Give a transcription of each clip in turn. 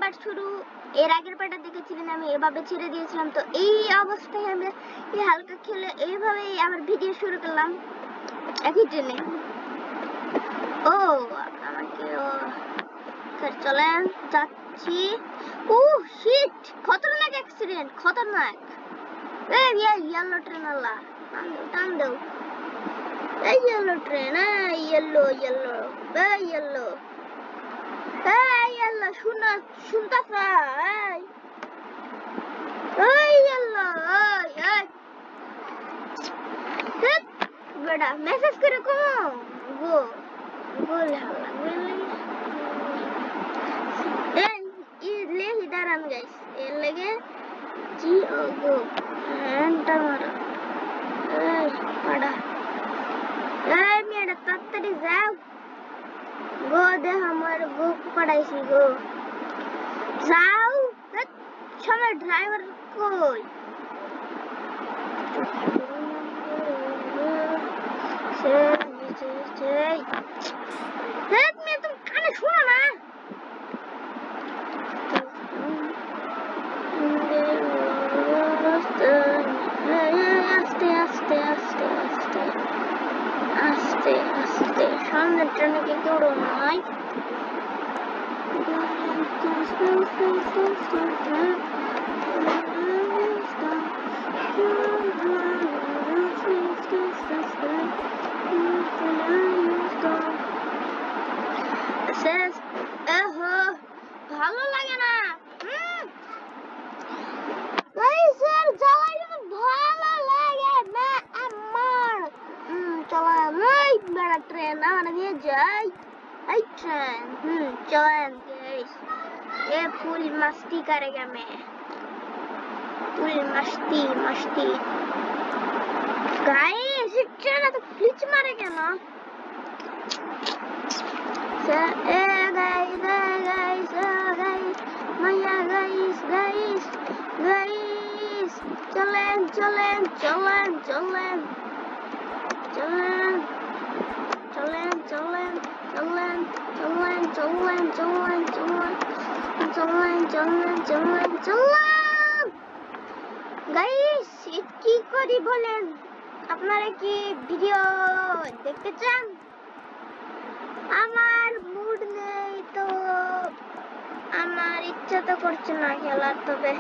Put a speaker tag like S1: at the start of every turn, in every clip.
S1: Part শুরু, এর আগের পার্টটা দেখেছিলেন আমি এভাবে ছেড়ে দিয়েছিলাম। তো এই অবস্থায় আমরা এই হালকা খেলে এইভাবেই আমার ভিডিও শুরু করলাম একই ট্রেনে। ও আমাকে চলেন যাচ্ছি। ও শিট, খতরনাক অ্যাক্সিডেন্ট, খতরনাক। এই ইয়েলো ট্রেন আল্লাহ, টান দাও। এই ইয়েলো ট্রেন, এই ইয়েলো ইয়েলো, এই ইয়েলো, এই ইয়েলো, শুনতাছা? এই ইয়েলো, এই বেটা মেসেজ করে কমো গো গোল হালা ले इधर हम गाइस ये लगे जी ओ गो एंटर मारो ए पड़ा ए मेरा तत्तरी जाओ गो दे हमारे गो पड़ाई सी गो जाओ समय ड्राइवर कोई मैं तुम खाने छोड़ो ना আস্তে আস্তে আস্তে আস্তে আস্তে আস্তে সামনের ট্রেনে কি কেউ নাই। ভালো লাগে না ट्रेन आने जाए ट्रेन चलें ये फुल मस्ती करेगा मैं फुल मस्ती मस्ती गाइस ट्रेन तो फ्लिच मारेगा ना गाइस माया गाइस गाइस गाइस चलें चलें चलें चलें चलें चलें चलें चलें चलें चलें चलें चलें चलें चलें चलें গাইস কি করি বলেন? আপনারা কি ভিডিও দেখতে চান? আমার মুড নেই তো আমার ইচ্ছা তো করছে না খেলার, তবে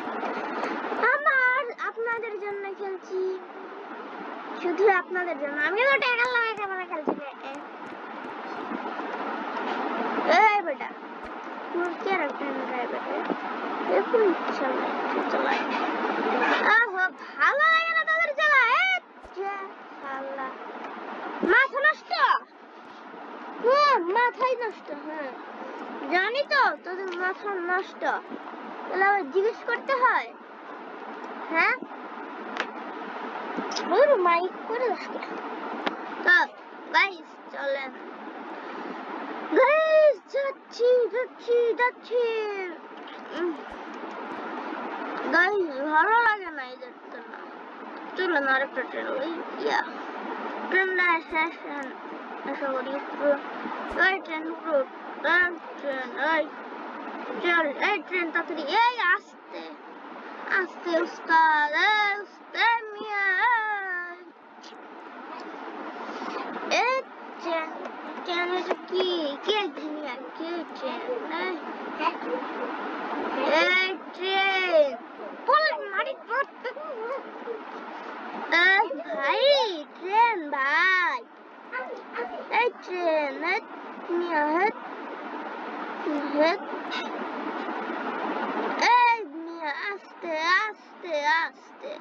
S1: আমার আপনাদের জন্য খেলছি, শুধু আপনাদের জন্য। আমি তো টাকা লাগা ক্যামেরা খেলছি না। এই বেটা তুই কি রাখবেন ড্রাইভার দেখুন চালাই আহো ভালো লাগে না তাদের চালায় শালা মাথা নষ্ট। মাথাই নষ্ট। জানি তো তোদের মাথা নষ্ট, তাহলে আবার জিজ্ঞেস করতে হয়? হ্যাঁ ওর মাইক করে আসবে। তো গাইস চলেন গাইস যাচ্ছি যাচ্ছি যাচ্ছি গাইস ভালো লাগে না এই যেতে না। চলেন আরেকটা ট্রেন ট্রেনটা শেষ আশা করি এই ট্রেন ট্রেন এই চল এই ট্রেন তাড়াতাড়ি এই আস্তে আস্তে উস্তাদ উস্তাদ মিয়া এই ট্রেন ট্রেন কি কে দুনিয়া কে ট্রেন এই ট্রেন বল মারি ভাই ট্রেন ভাই এই ট্রেন মিয়া হেড হেড এই মিয়া আস্তে আস্তে আস্তে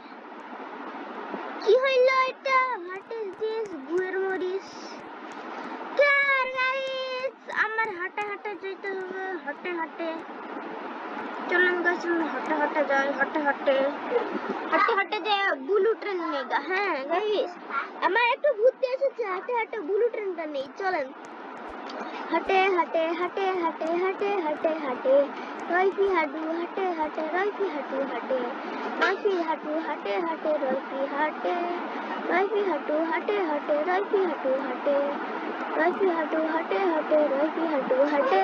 S1: কি হইল এটা? What is this? গুয়ের মরিচ গাইস আমার হাঁটা হাঁটা যেতে হবে, হাঁটে হাঁটে চলেন গাইস হাঁটা হাঁটা যাই, হাঁটে হাঁটে হাঁটে হাঁটে যে ব্লু ট্রেন নেগা। হ্যাঁ গাইস আমার একটু বুদ্ধি এসেছে, হাঁটে হাঁটে ব্লু ট্রেনটা নেই। চলেন হাঁটে হাঁটে হাঁটে হাঁটে হাঁটে হাঁটে হাঁটে রয়ফি হাঁটু হাঁটে হাঁটে রয়ফি হাঁটু হাঁটে রয়ফি হাঁটু হাঁটে হাঁটে রয়ফি হাঁটে রয়ফি হাঁটু হাঁটে হাঁটে রয়ফি হাঁটু হাঁটে রয়ফি হাঁটু হাঁটে হাঁটে রয়ফি হাঁটু হাঁটে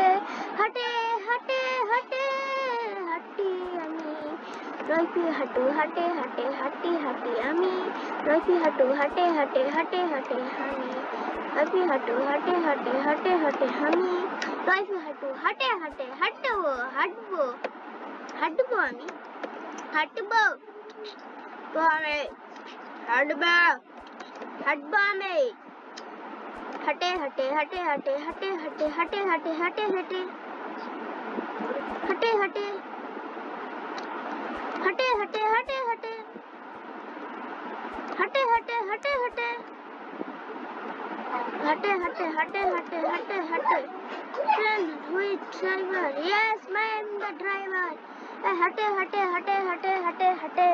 S1: হাঁটে হাঁটে হাঁটে রইফি হাঁটু হাঁটে হাঁটে হাঁটি হাঁটি আমি রইফি হাঁটু হাঁটে হাঁটে হাঁটে হাঁটে আমি রইফি হাঁটু হাঁটে হাঁটে হাঁটে হাঁটে আমি রইফি হাঁটু হাঁটে হাঁটে হাঁটবো হাঁটবো হাঁটবো আমি হাঁটবো তো আমি হাঁটবো হাঁটবো আমি হাঁটে হাঁটে হাঁটে হাঁটে হাঁটে হাঁটে হাঁটে হাঁটে হাঁটে হাঁটে হাঁটে হাঁটে हटे हटे हटे हटे हटे हटे हटे हटे हटे हटे हटे हटे हटे हटे friend who is driver yes I am the driver हटे हटे हटे हटे हटे हटे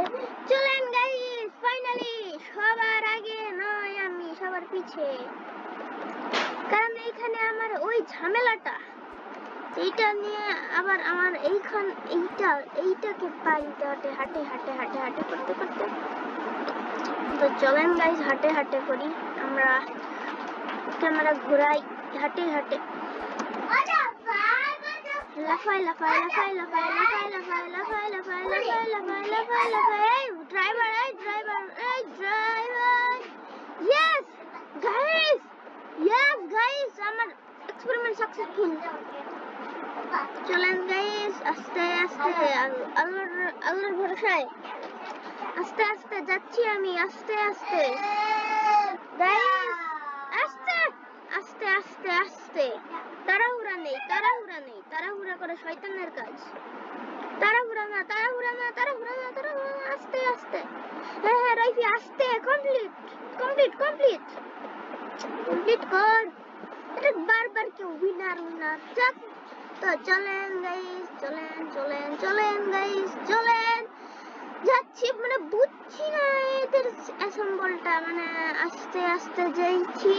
S1: চলেন গাইস ফাইনালি সবার আগে নয় আমি সবার পিছে কারণ এইখানে আমার ওই ঝামেলাটা এইটা নিয়ে আবার আমার এইটাকে পাইতে হাঁটে হাঁটে হাঁটে হাঁটে হাঁটে করতে করতে তো চলেন গাইস হাঁটে হাঁটে করি আমরা ক্যামেরা ঘুরাই হাঁটে হাঁটে লাফাই লাফাই লাফাই লাফাই লাফাই লাফাই লাফাই লাফাই লাফাই লাফাই লাফাই লাফাই এই ড্রাইভার ইয়েস গাইস আমার এক্সপেরিমেন্ট সাকসেসফুল চলেন গাইস আস্তে আস্তে আল্লাহর ভরসায় আস্তে আস্তে যাচ্ছি আমি আস্তে আস্তে গাইস আস্তে আস্তে আস্তে আস্তে তাড়াহুড়া নেই তাড়াহুড়া করে শয়তানের কাজ তাড়াহুড়া না আস্তে আস্তে হ্যাঁ রাইফি আস্তে কমপ্লিট কর এটা বারবার কেউ উইনার যাক তো চলেন গাইস চলেন গাইস চলেন যাচ্ছি মানে বুঝছি না এদের অ্যাসেম্বলটা মানে আস্তে আস্তে যাচ্ছি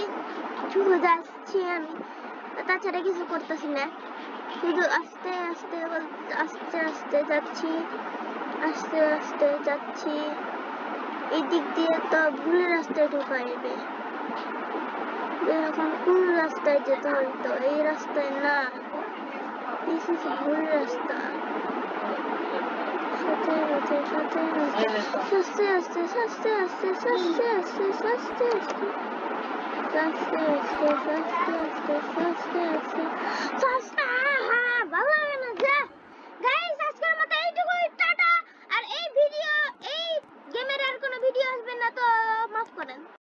S1: শুধু যাচ্ছি আমি তাছাড়া কিছু করতেছি না শুধু আস্তে আস্তে যাচ্ছি এই দিক দিয়ে তো ভুল রাস্তায় ঢুকাইবে এখন কোন রাস্তায় যেতে হইতো এই রাস্তায় না This is ভুল রাস্তা ভালো লাগে না